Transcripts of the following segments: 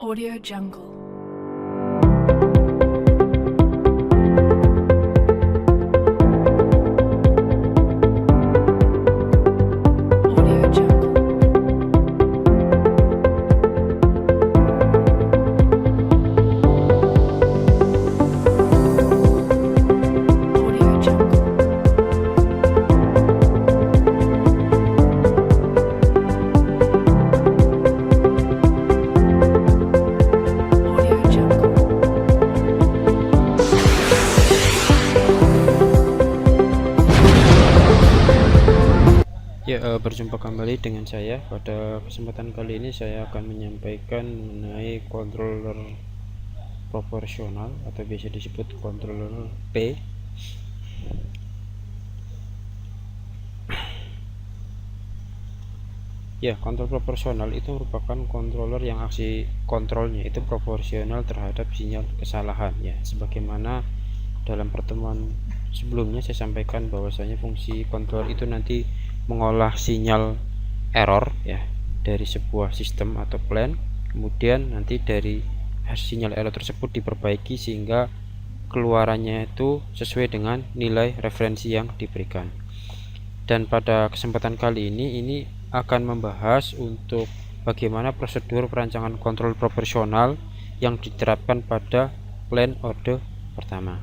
Audio Jungle. Audio Jungle. Audio Jungle. Audio Jungle. Ya, berjumpa kembali dengan saya. Pada kesempatan kali ini saya akan menyampaikan mengenai controller proporsional atau biasa disebut controller P. Ya, kontrol proporsional itu merupakan controller yang aksi kontrolnya itu proporsional terhadap sinyal kesalahan ya. Sebagaimana dalam pertemuan sebelumnya saya sampaikan bahwasanya fungsi controller itu nanti mengolah sinyal error ya dari sebuah sistem atau plan, kemudian nanti dari sinyal error tersebut diperbaiki sehingga keluarannya itu sesuai dengan nilai referensi yang diberikan. Dan pada kesempatan kali ini akan membahas untuk bagaimana prosedur perancangan kontrol proporsional yang diterapkan pada plan orde pertama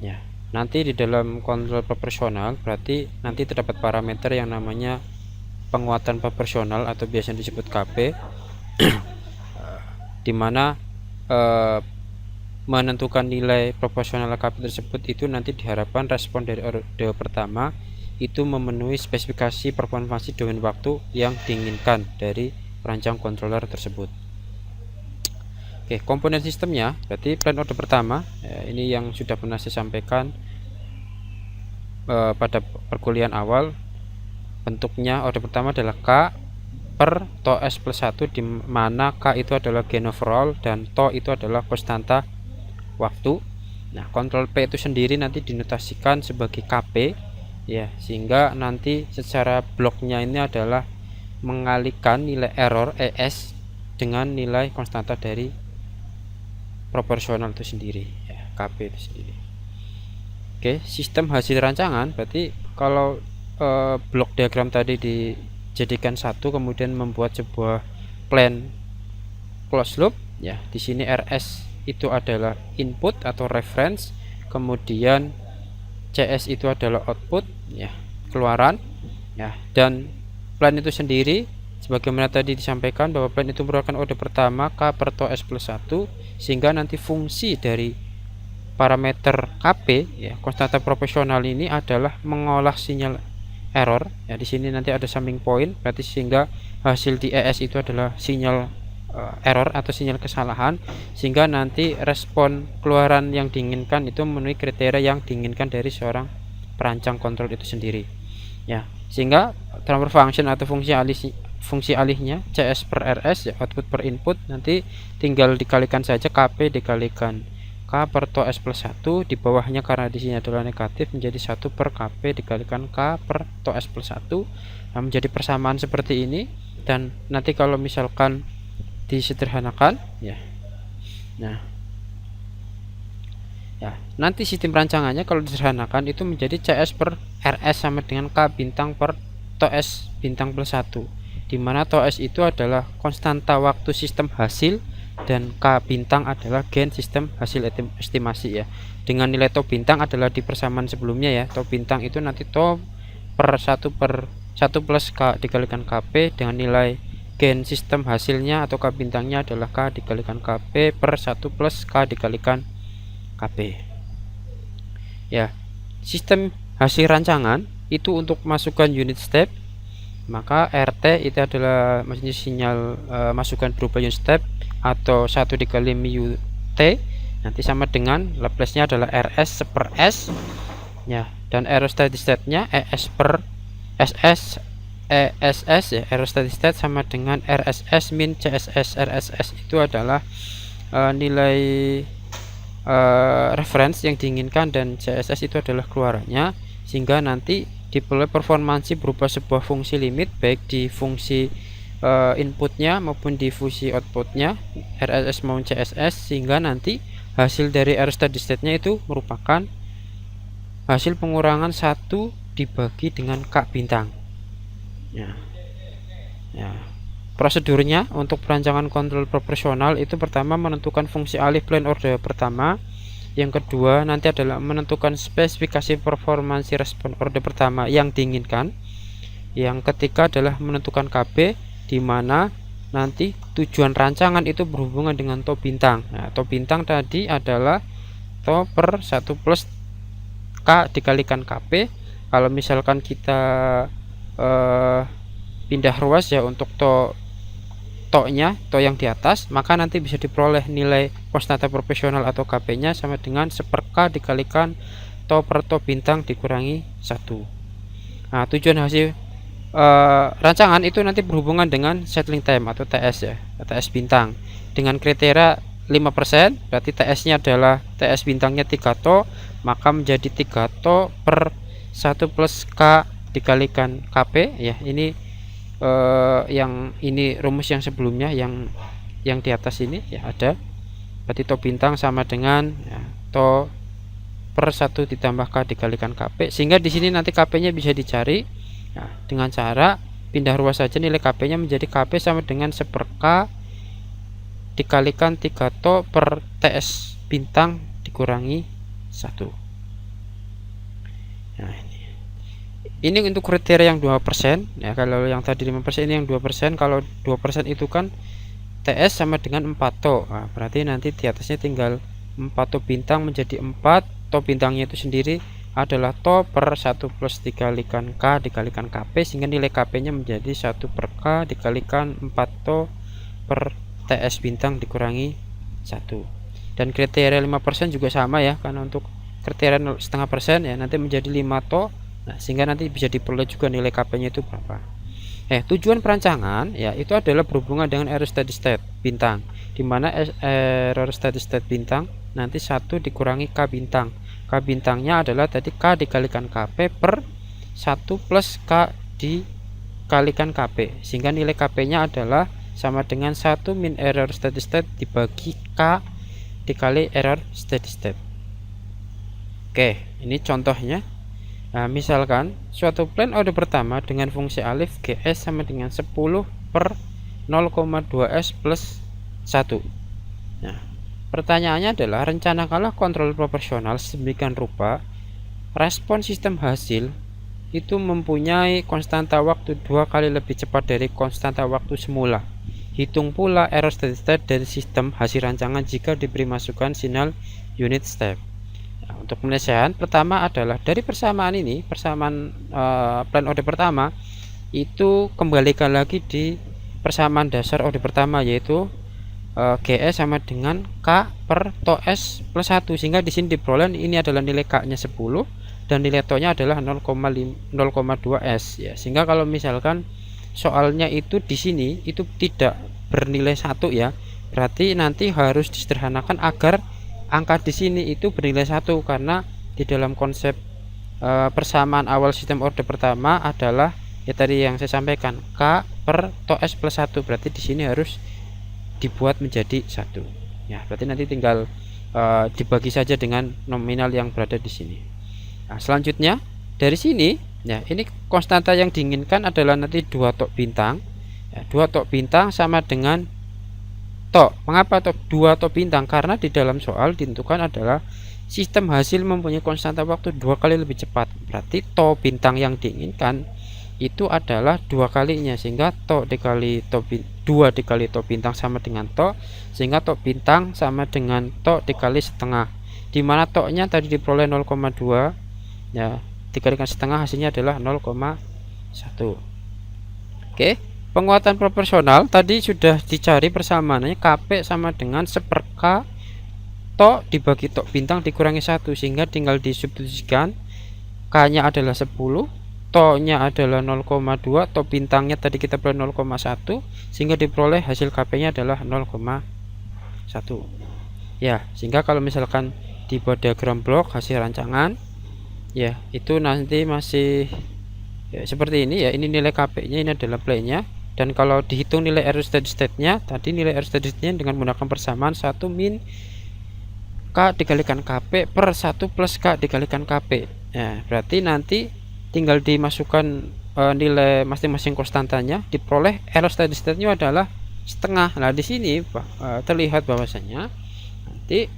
ya. Nanti di dalam kontrol proporsional berarti nanti terdapat parameter yang namanya penguatan proporsional atau biasanya disebut KP di mana menentukan nilai proporsional KP tersebut itu nanti diharapkan respon dari orde pertama itu memenuhi spesifikasi performansi domain waktu yang diinginkan dari perancang controller tersebut. Oke, komponen sistemnya berarti plan orde pertama ini yang sudah pernah saya sampaikan pada perkuliahan awal. Bentuknya orde pertama adalah K per to S plus 1, di mana K itu adalah gain overall dan to itu adalah konstanta waktu. Nah, kontrol P itu sendiri nanti dinotasikan sebagai KP ya, sehingga nanti secara bloknya ini adalah mengalihkan nilai error ES dengan nilai konstanta dari proporsional itu sendiri ya, KP itu sendiri. Oke, sistem hasil rancangan berarti kalau blok diagram tadi dijadikan satu kemudian membuat sebuah plan closed loop ya. Di sini RS itu adalah input atau reference, kemudian CS itu adalah output ya, keluaran ya, dan plan itu sendiri sebagaimana tadi disampaikan bahwa plan itu merupakan orde pertama K per to S plus 1, sehingga nanti fungsi dari parameter KP ya, konstanta proporsional ini adalah mengolah sinyal error ya. Di sini nanti ada summing point berarti sehingga hasil di ES itu adalah sinyal error atau sinyal kesalahan, sehingga nanti respon keluaran yang diinginkan itu memenuhi kriteria yang diinginkan dari seorang perancang kontrol itu sendiri ya. Sehingga transfer function atau fungsi alihnya CS per RS ya, output per input, nanti tinggal dikalikan saja KP dikalikan K per to S plus 1, di bawahnya karena di sini adalah negatif menjadi 1 per KP dikalikan K per to S plus 1. Nah, menjadi persamaan seperti ini. Dan nanti kalau misalkan disederhanakan ya, nah ya, nanti sistem rancangannya kalau disederhanakan itu menjadi CS per RS sama dengan K bintang per to S bintang plus 1, di mana to S itu adalah konstanta waktu sistem hasil dan K bintang adalah gain sistem hasil estimasi ya. Dengan nilai to bintang adalah di persamaan sebelumnya ya. To bintang itu nanti to per 1 plus K dikalikan KP, dengan nilai gain sistem hasilnya atau K bintangnya adalah K dikalikan KP per 1 plus K dikalikan KP ya. Sistem hasil rancangan itu untuk masukkan unit step, maka RT itu adalah maksudnya sinyal masukan berupa unit step atau 1 dikali mu T nanti sama dengan Laplace nya adalah RS per S ya, dan error steady state nya ES per SS ESS ya. Error steady state sama dengan RSS min CSS. RSS itu adalah nilai reference yang diinginkan dan CSS itu adalah keluarannya, sehingga nanti diperoleh performansi berupa sebuah fungsi limit baik di fungsi inputnya maupun difusi outputnya, RLS maupun CSS, sehingga nanti hasil dari error steady state-nya itu merupakan hasil pengurangan 1 dibagi dengan K bintang. Ya. Prosedurnya untuk perancangan kontrol proporsional itu pertama menentukan fungsi alih plan order pertama, yang kedua nanti adalah menentukan spesifikasi performansi respon order pertama yang diinginkan, yang ketiga adalah menentukan KB, di mana nanti tujuan rancangan itu berhubungan dengan to bintang. Nah, to bintang tadi adalah to per 1 plus K dikalikan KP. Kalau misalkan kita pindah ruas ya untuk to-nya, to yang di atas, maka nanti bisa diperoleh nilai konstanta proporsional atau KP nya sama dengan 1/K dikalikan to per to bintang dikurangi 1. Nah, tujuan hasil rancangan itu nanti berhubungan dengan settling time atau TS ya, TS bintang dengan kriteria 5%, berarti TS nya adalah TS bintangnya 3 to, maka menjadi 3 to per 1 plus K dikalikan KP ya. Ini yang ini rumus yang sebelumnya, yang di atas ini ya ada, berarti to bintang sama dengan ya, to per 1 ditambah K dikalikan KP, sehingga di sini nanti KP nya bisa dicari. Nah, dengan cara pindah ruas saja, nilai KP nya menjadi KP sama dengan 1/K dikalikan 3 to per TS bintang dikurangi 1. Nah, ini untuk kriteria yang 2% ya. Kalau yang tadi 5% ini yang 2%. Kalau 2% itu kan TS sama dengan 4 to. Nah, berarti nanti di atasnya tinggal 4 to bintang menjadi 4 to bintangnya itu sendiri adalah to per 1 plus dikalikan K dikalikan KP, sehingga nilai KP nya menjadi 1/K dikalikan 4 to per TS bintang dikurangi 1. Dan kriteria 5% juga sama ya, karena untuk kriteria 0,5% ya nanti menjadi 5 to. Nah, sehingga nanti bisa diperoleh juga nilai KP nya itu berapa. Tujuan perancangan ya itu adalah berhubungan dengan error steady state bintang, dimana error steady state bintang nanti 1 dikurangi K bintang. K bintangnya adalah tadi K dikalikan KP per 1 plus K dikalikan KP, sehingga nilai KP nya adalah sama dengan 1 min error steady state dibagi K dikali error steady state. Oke, ini contohnya. Nah, misalkan suatu plan order pertama dengan fungsi alif GS sama dengan 10 per 0,2S plus 1. Nah, pertanyaannya adalah rencanakanlah kontrol proporsional sedemikian rupa respon sistem hasil itu mempunyai konstanta waktu 2 kali lebih cepat dari konstanta waktu semula. Hitung pula error steady state dari sistem hasil rancangan jika diberi masukan sinyal unit step. Nah, untuk penyelesaian pertama adalah dari persamaan ini, persamaan plan order pertama itu kembalikan lagi di persamaan dasar order pertama, yaitu GS sama dengan K per to S plus 1, sehingga di sini diperoleh ini adalah nilai K nya 10 dan nilai to nya adalah 0,2 S ya. Sehingga kalau misalkan soalnya itu di sini itu tidak bernilai 1 ya, berarti nanti harus disederhanakan agar angka di sini itu bernilai 1, karena di dalam konsep persamaan awal sistem order pertama adalah ya tadi yang saya sampaikan, K per to S plus 1, berarti di sini harus dibuat menjadi 1 ya. Berarti nanti tinggal dibagi saja dengan nominal yang berada di sini. Nah, selanjutnya dari sini ya, ini konstanta yang diinginkan adalah nanti 2 tok bintang ya, 2 tok bintang sama dengan tok. Mengapa tok 2 tok bintang? Karena di dalam soal ditentukan adalah sistem hasil mempunyai konstanta waktu 2 kali lebih cepat, berarti to bintang yang diinginkan itu adalah 2 kalinya, sehingga to dikali to 2 dikali to bintang sama dengan to, sehingga to bintang sama dengan to dikali setengah, dimana to nya tadi diperoleh 0,2 ya, dikalikan setengah hasilnya adalah 0,1. Oke, penguatan proporsional tadi sudah dicari persamaannya, KP sama dengan 1/K to dibagi to bintang dikurangi 1, sehingga tinggal disubstitusikan. K nya adalah 10, to nya adalah 0,2, to bintangnya tadi kita peroleh 0,1, sehingga diperoleh hasil KP nya adalah 0,1 ya. Sehingga kalau misalkan dibuat diagram blok hasil rancangan ya, itu nanti masih ya, seperti ini ya. Ini nilai KP nya, ini adalah play nya, Dan kalau dihitung nilai error steady state-nya, tadi nilai error steady state-nya dengan menggunakan persamaan 1 min K dikalikan KP per 1 plus K dikalikan KP. Nah, berarti nanti tinggal dimasukkan nilai masing-masing konstantanya, diperoleh error steady state-nya adalah setengah. Nah, di sini terlihat bahwasanya nanti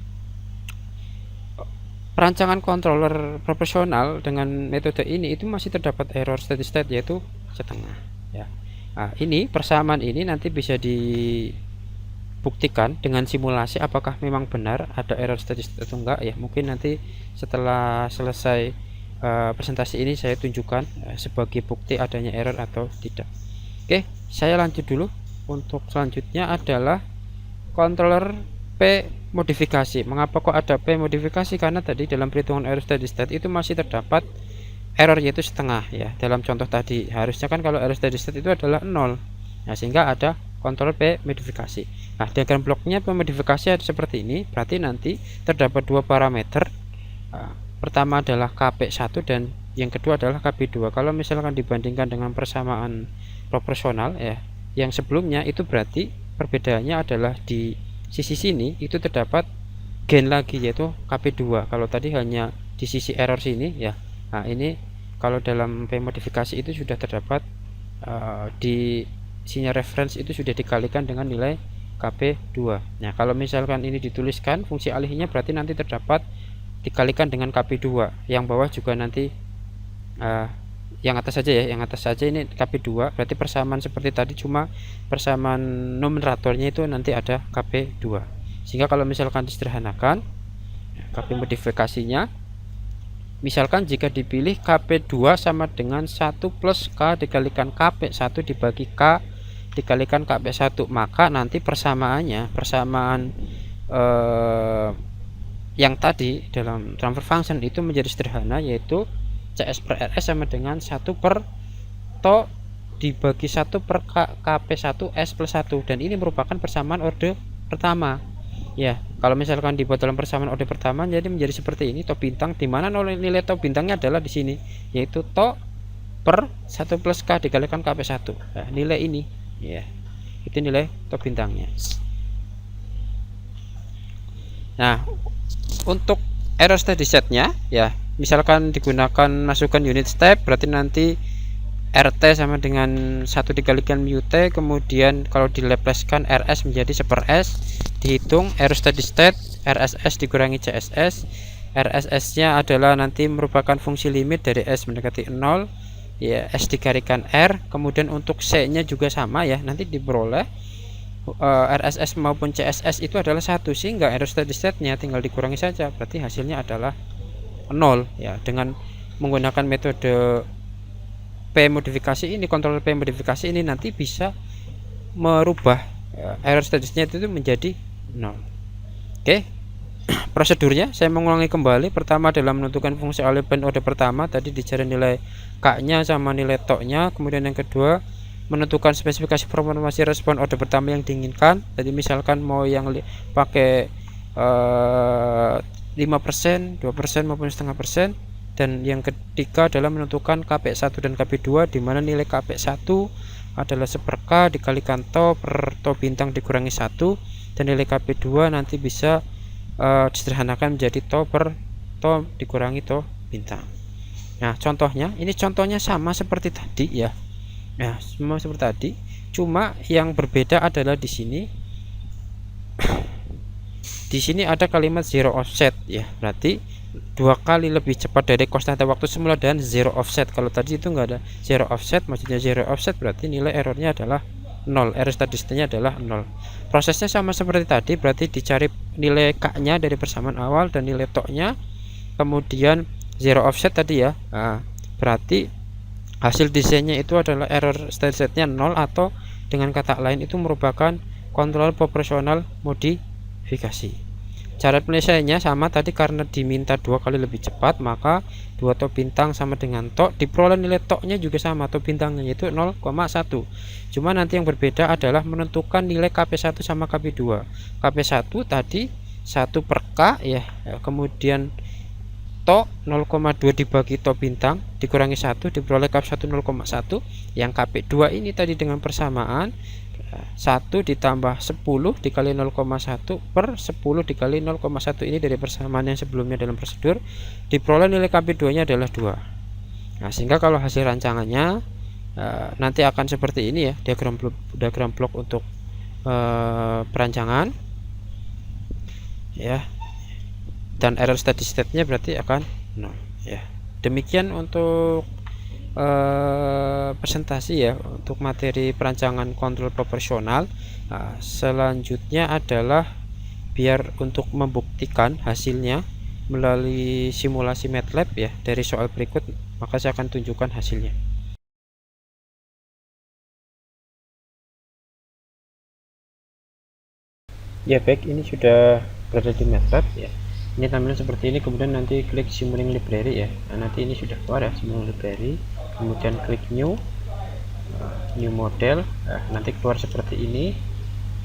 perancangan controller proporsional dengan metode ini itu masih terdapat error steady state yaitu setengah, ya. Nah, ini persamaan ini nanti bisa dibuktikan dengan simulasi apakah memang benar ada error steady state atau enggak, ya. Mungkin nanti setelah selesai presentasi ini saya tunjukkan sebagai bukti adanya error atau tidak. Oke, saya lanjut dulu. Untuk selanjutnya adalah controller P modifikasi. Mengapa kok ada P modifikasi? Karena tadi dalam perhitungan error steady state itu masih terdapat error yaitu setengah, ya. Dalam contoh tadi harusnya kan kalau error steady state itu adalah 0. Nah, sehingga ada controller P modifikasi. Nah, diagram bloknya P modifikasi ada seperti ini. Berarti nanti terdapat dua parameter. Pertama adalah KP1 dan yang kedua adalah KP2. Kalau misalkan dibandingkan dengan persamaan proporsional, ya, yang sebelumnya itu berarti perbedaannya adalah di sisi sini itu terdapat gain lagi yaitu KP2. Kalau tadi hanya di sisi error sini, ya. Nah, ini kalau dalam P modifikasi itu sudah terdapat di sini reference itu sudah dikalikan dengan nilai KP2. Nah, kalau misalkan ini dituliskan fungsi alihnya berarti nanti terdapat dikalikan dengan KP2. Yang bawah juga nanti yang atas saja, ya, yang atas saja ini KP2, berarti persamaan seperti tadi, cuma persamaan numeratornya itu nanti ada KP2. Sehingga kalau misalkan disederhanakan KP modifikasinya, misalkan jika dipilih KP2 sama dengan 1 plus K dikalikan KP1 dibagi K dikalikan KP1, maka nanti persamaannya, persamaan yang tadi dalam transfer function itu menjadi sederhana, yaitu CS per RS sama dengan 1 per to dibagi 1 per KP1 S plus 1, dan ini merupakan persamaan orde pertama, ya. Kalau misalkan dibuat dalam persamaan orde pertama jadi menjadi seperti ini, to bintang, di mana nilai to bintangnya adalah di sini, yaitu to per 1 plus K dikalikan KP1. Nah, nilai ini, ya, itu nilai to bintangnya. Nah, untuk error steady state-nya, ya, misalkan digunakan masukkan unit step, berarti nanti RT sama dengan 1 dikalikan mu T, kemudian kalau dilepaskan RS menjadi 1 S, dihitung error steady state RSS dikurangi CSS. RSS nya adalah nanti merupakan fungsi limit dari S mendekati 0, ya, S dikalikan R, kemudian untuk C nya juga sama, ya, nanti diperoleh RSS maupun CSS itu adalah 1, sehingga error steady state nya tinggal dikurangi saja, berarti hasilnya adalah 0, ya. Dengan menggunakan metode P modifikasi ini, kontrol P modifikasi ini nanti bisa merubah error steady state itu menjadi 0. Oke. Prosedurnya saya mengulangi kembali. Pertama adalah menentukan fungsi alih orde pertama, tadi dicari nilai K-nya sama nilai to-nya. Kemudian yang kedua menentukan spesifikasi performasi respon orde pertama yang diinginkan. Jadi misalkan mau yang pakai 5%, 2% maupun 0,5%. Dan yang ketiga adalah menentukan KP1 dan KP2, di mana nilai KP1 adalah 1 per K dikalikan to per to bintang dikurangi 1, dan nilai KP2 nanti bisa disederhanakan menjadi to per to dikurangi to bintang. Nah, contohnya ini contohnya sama seperti tadi, ya. Nah, semua seperti tadi, cuma yang berbeda adalah di sini. Di sini ada kalimat zero offset, ya. Berarti 2 kali lebih cepat dari konstanta waktu semula dan zero offset. Kalau tadi itu enggak ada zero offset, maksudnya zero offset berarti nilai errornya adalah 0, error steady state-nya adalah 0. Prosesnya sama seperti tadi, berarti dicari nilai K-nya dari persamaan awal dan nilai to-nya, kemudian zero offset tadi, ya. Nah, berarti hasil desainnya itu adalah error steady state-nya 0, atau dengan kata lain itu merupakan kontrol proporsional modifikasi. Cara penyelesaiannya sama tadi, karena diminta 2 kali lebih cepat, maka 2 to bintang sama dengan to, diperoleh nilai to-nya juga sama, to bintangnya yaitu 0,1. Cuma nanti yang berbeda adalah menentukan nilai KP1 sama KP2. KP1 tadi 1 per K, ya, kemudian to 0,2 dibagi to bintang dikurangi 1 diperoleh KP1 0,1. Yang KP2 ini tadi dengan persamaan 1 ditambah 10 dikali 0,1 per 10 dikali 0,1 ini dari persamaan yang sebelumnya dalam prosedur, diperoleh nilai KP2 nya adalah 2. Nah, sehingga kalau hasil rancangannya nanti akan seperti ini ya, diagram blok untuk perancangan ya, dan error steady state-nya berarti akan 0 ya. Demikian untuk presentasi ya untuk materi perancangan kontrol proporsional. Selanjutnya adalah biar untuk membuktikan hasilnya melalui simulasi MATLAB ya, dari soal berikut maka saya akan tunjukkan hasilnya. Ya baik, ini sudah berada di MATLAB ya. Ini tampilan seperti ini, kemudian nanti klik Simulink Library ya. Nah, nanti ini sudah keluar ya, Simulink Library, kemudian klik New Model. Nah, nanti keluar seperti ini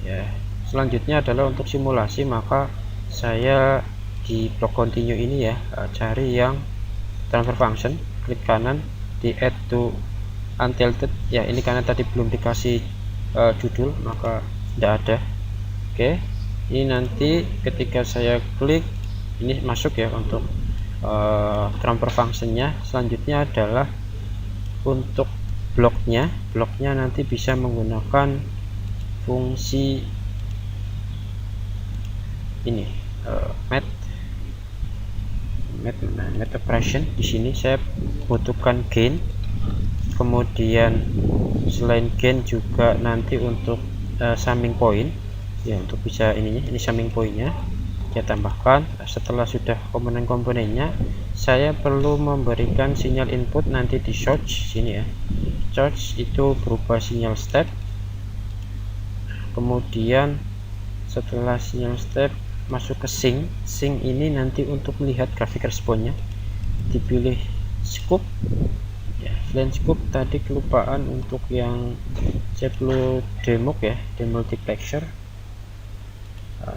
ya. Selanjutnya adalah untuk simulasi, maka saya di blok continue ini ya, cari yang transfer function, klik kanan di add to untilted ya. Ini karena tadi belum dikasih judul maka tidak ada. Oke, ini nanti ketika saya klik ini masuk ya untuk transfer functionnya. Selanjutnya adalah untuk bloknya nanti bisa menggunakan fungsi ini math operation. Di sini saya butuhkan gain, kemudian selain gain juga nanti untuk summing point ya, untuk bisa ini summing pointnya saya tambahkan. Setelah sudah komponen-komponennya, saya perlu memberikan sinyal input nanti di source sini ya. Source itu berupa sinyal step, kemudian setelah sinyal step masuk ke sync ini nanti untuk melihat grafik responnya dipilih scope ya. Selain scope tadi kelupaan untuk yang saya perlu demo ya, demultiplexer.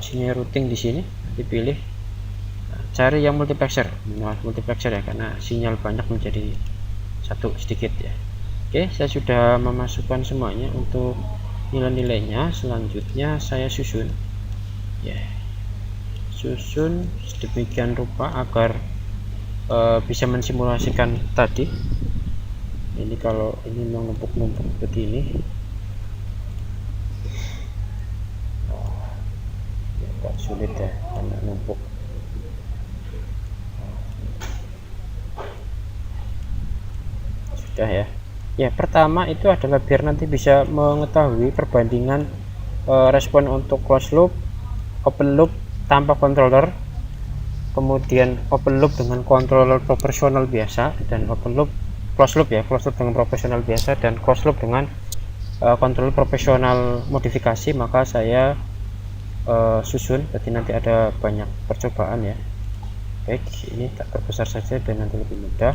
Sini routing di sini dipilih, cari yang multiplexer ya, karena sinyal banyak menjadi satu sedikit ya. Oke, saya sudah memasukkan semuanya untuk nilai-nilainya. Selanjutnya saya susun ya, susun sedemikian rupa agar bisa mensimulasikan tadi. Ini kalau ini menumpuk-numpuk seperti ini agak sulit ya karena numpuk. Sudah ya. Ya, pertama itu adalah biar nanti bisa mengetahui perbandingan respon untuk closed loop, open loop tanpa controller, kemudian open loop dengan controller proporsional biasa, dan open loop closed loop ya, closed loop dengan proporsional biasa, dan closed loop dengan controller proporsional modifikasi. Maka saya susun, berarti nanti ada banyak percobaan ya. Baik, ini tak perbesar saja dan nanti lebih mudah.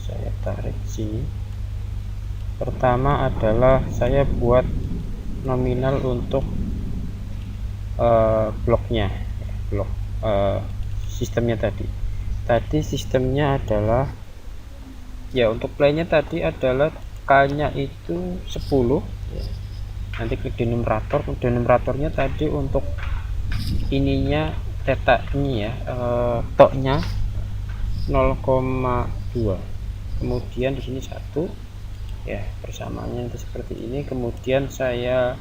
Saya tarik sini. Pertama adalah saya buat nominal untuk bloknya, blok sistemnya tadi sistemnya adalah ya, untuk playnya tadi adalah K-nya itu 10 ya. Nanti klik denominator, denominatornya tadi untuk ininya theta ini ya, toknya 0,2, kemudian di sini 1 ya, persamaannya itu seperti ini. Kemudian saya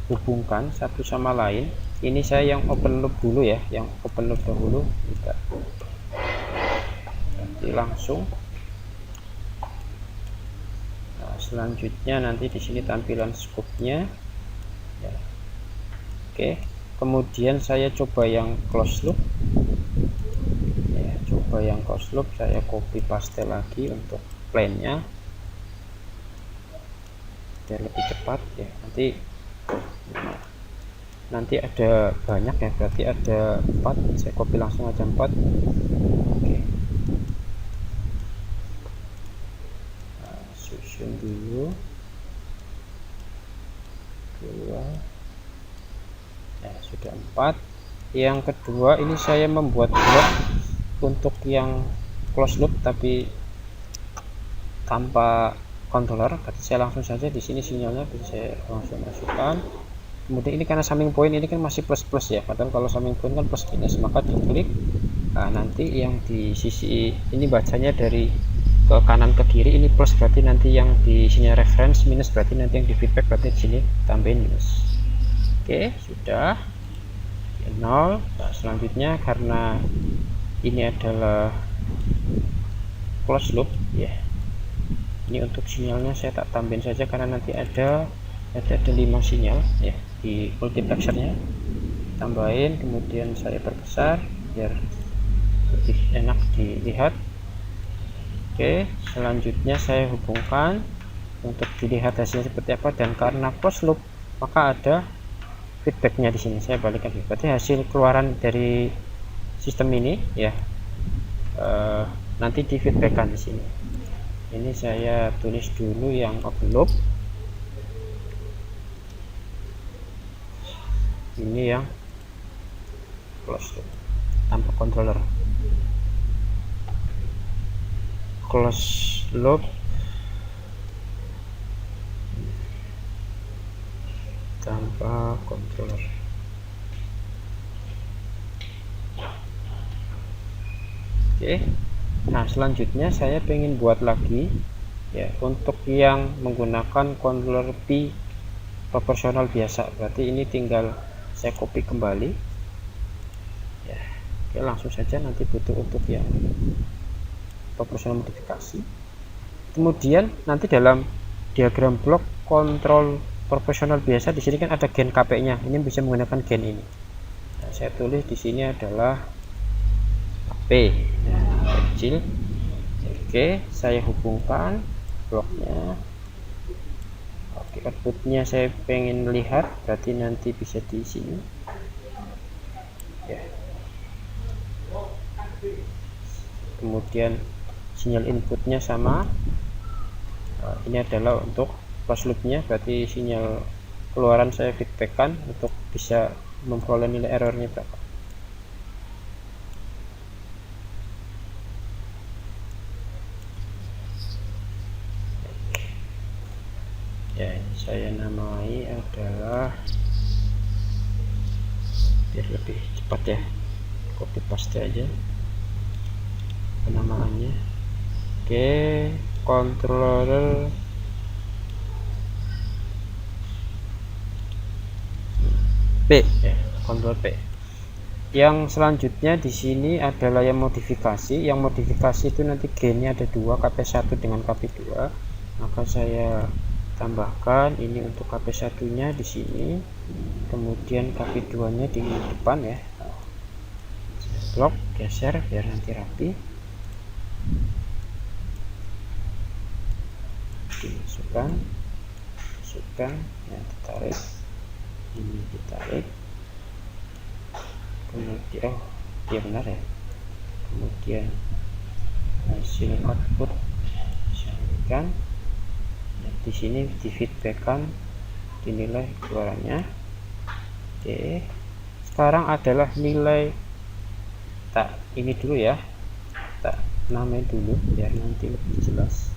hubungkan satu sama lain. Ini saya yang open loop dulu ya, yang open loop dahulu. Kita nanti langsung. Selanjutnya nanti di sini tampilan scope-nya ya. Oke, kemudian saya coba yang close loop ya, saya copy paste lagi untuk plane-nya biar lebih cepat ya. Nanti ada banyak ya, berarti ada 4, saya copy langsung aja 4. Oke, susun dulu. 2 ya, sudah 4. Yang kedua ini saya membuat blok untuk yang close loop tapi tanpa controller, berarti saya langsung saja di sini sinyalnya bisa saya langsung masukkan. Kemudian ini karena summing point ini kan masih plus plus ya, padahal kalau summing point kan plus minus, maka diklik. Nah, nanti yang di sisi ini bacanya dari ke kanan ke kiri, ini plus berarti nanti yang di sini reference, minus berarti nanti yang di feedback, berarti di sini tambahin minus. Oke, sudah 0. Nah, selanjutnya karena ini adalah close loop ya, ini untuk sinyalnya saya tak tambahin saja karena nanti ada 5 sinyal ya di multiplexernya, tambahin. Kemudian saya perbesar biar lebih enak dilihat. Oke, selanjutnya saya hubungkan untuk dilihat hasilnya seperti apa, dan karena close loop maka ada feedbacknya di sini. Saya balikkan, berarti hasil keluaran dari sistem ini ya nanti di feedbackkan di sini. Ini saya tulis dulu yang open loop, ini yang close loop tanpa controller. Close loop tanpa controller. Oke, nah selanjutnya saya pengen buat lagi ya untuk yang menggunakan controller P proporsional biasa, berarti ini tinggal saya copy kembali ya. Oke, langsung saja, nanti butuh untuk yang proporsional modifikasi. Kemudian nanti dalam diagram blok kontrol proporsional biasa di sini kan ada gen KP nya, ini bisa menggunakan gen ini. Nah, saya tulis di sini adalah KP kecil. Oke, saya hubungkan bloknya. Oke, outputnya saya pengen lihat, berarti nanti bisa di sini ya. Kemudian sinyal inputnya sama. Ini adalah untuk close loopnya, berarti sinyal keluaran saya feedbackkan untuk bisa memperoleh nilai errornya berapa. Ya, ini saya namai adalah biar lebih cepat ya, copy paste aja penamaannya. Oke, controller P ya, controller P. Yang selanjutnya di sini adalah yang modifikasi. Yang modifikasi itu nanti gennya ada 2, KP1 dengan KP2. Maka saya tambahkan ini untuk KP1 nya di sini, kemudian KP2 nya di depan ya. Blok geser biar nanti rapi, dimasukkan ya, ditarik, ini ditarik, kemudian dia benar ya, kemudian hasil output disampaikan di sini, di feedbackkan dinilai keluarannya. Oke, sekarang adalah nilai, tak ini dulu ya, tak namain dulu biar nanti lebih jelas.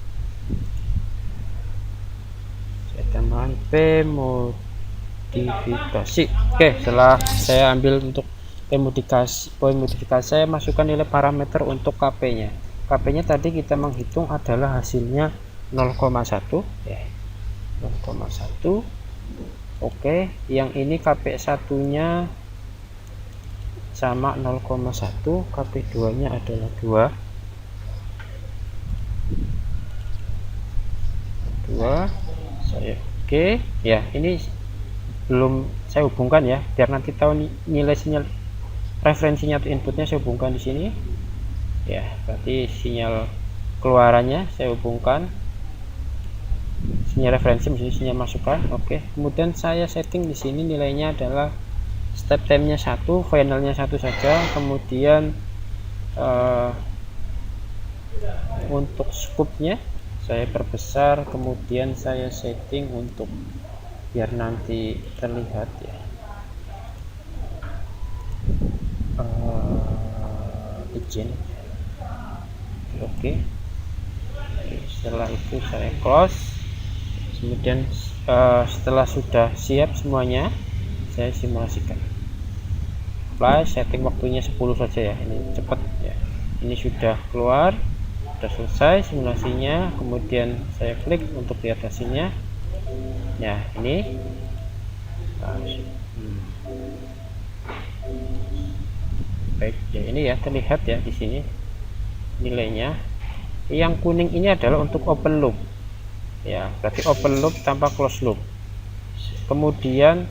Saya tambahkan P modifikasi. Oke, setelah saya ambil untuk P modifikasi, saya masukkan nilai parameter untuk KP nya. KP nya tadi kita menghitung adalah hasilnya 0,1 ya, 0,1. Oke, yang ini KP1 nya sama 0,1, KP2 nya adalah 2. Saya oke ya, ini belum saya hubungkan ya, biar nanti tahu nilai sinyal referensinya atau inputnya saya hubungkan di sini ya, berarti sinyal keluarannya saya hubungkan, sinyal referensi misalnya sinyal masukan. Oke, kemudian saya setting di sini nilainya adalah step time nya 1, finalnya 1 saja. Kemudian untuk scope nya saya perbesar, kemudian saya setting untuk biar nanti terlihat ya. Izin. Oke. Setelah itu saya close. Kemudian setelah sudah siap semuanya, saya simulasikan. Apply, setting waktunya 10 saja ya, ini cepat ya. Ini sudah keluar, sudah selesai simulasinya. Kemudian saya klik untuk lihat hasilnya. Ya, ini baik ya, ini ya terlihat ya di sini nilainya. Yang kuning ini adalah untuk open loop ya, berarti open loop tanpa close loop. Kemudian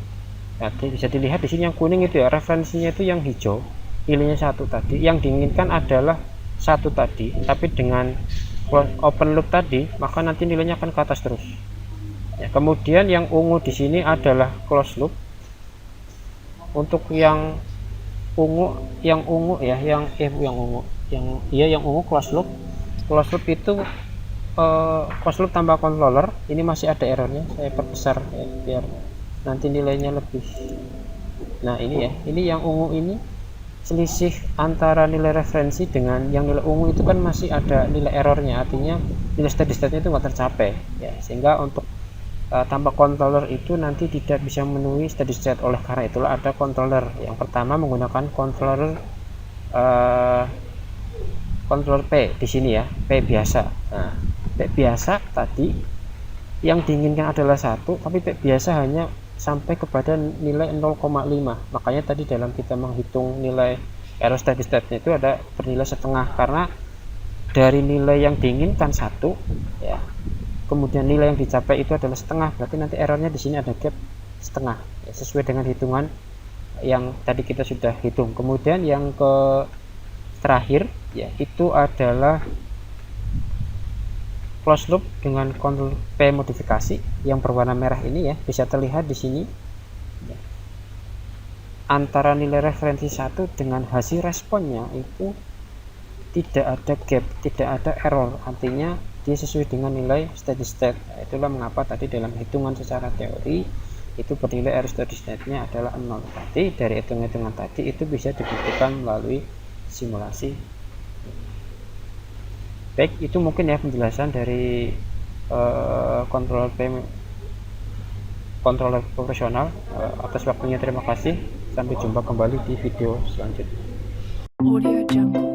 nanti bisa dilihat di sini yang kuning itu ya, referensinya itu yang hijau, nilainya 1 tadi. Yang diinginkan adalah 1 tadi, tapi dengan open loop tadi maka nanti nilainya akan ke atas terus ya. Kemudian yang ungu di sini adalah close loop. Untuk yang ungu ya, yang ungu close loop. Close loop itu close loop tanpa controller. Ini masih ada errornya, saya perbesar ya, biar nanti nilainya lebih. Nah ini ya, ini yang ungu ini selisih antara nilai referensi dengan yang nilai ungu itu kan masih ada nilai errornya, artinya nilai steady state itu nggak tercapai ya, sehingga untuk tanpa controller itu nanti tidak bisa memenuhi steady state. Oleh karena itulah ada controller. Yang pertama menggunakan controller controller P di sini ya, P biasa. Nah, P biasa tadi yang diinginkan adalah 1, tapi P biasa hanya sampai kepada nilai 0,5. Makanya tadi dalam kita menghitung nilai error steady state itu ada bernilai setengah, karena dari nilai yang diinginkan 1 ya, kemudian nilai yang dicapai itu adalah setengah, berarti nanti errornya di sini ada gap setengah ya, sesuai dengan hitungan yang tadi kita sudah hitung. Kemudian yang ke terakhir ya, itu adalah close loop dengan control P modifikasi yang berwarna merah ini ya, bisa terlihat di sini ya. Antara nilai referensi 1 dengan hasil responnya itu tidak ada gap, tidak ada error, artinya dia sesuai dengan nilai steady state. Nah, itulah mengapa tadi dalam hitungan secara teori itu bernilai error steady state-nya adalah 0. Tadi dari hitung-hitungan tadi itu bisa dibuktikan melalui simulasi. Baik, itu mungkin ya penjelasan dari controller profesional. Atas waktunya terima kasih. Sampai jumpa kembali di video selanjutnya. Audio Jungle.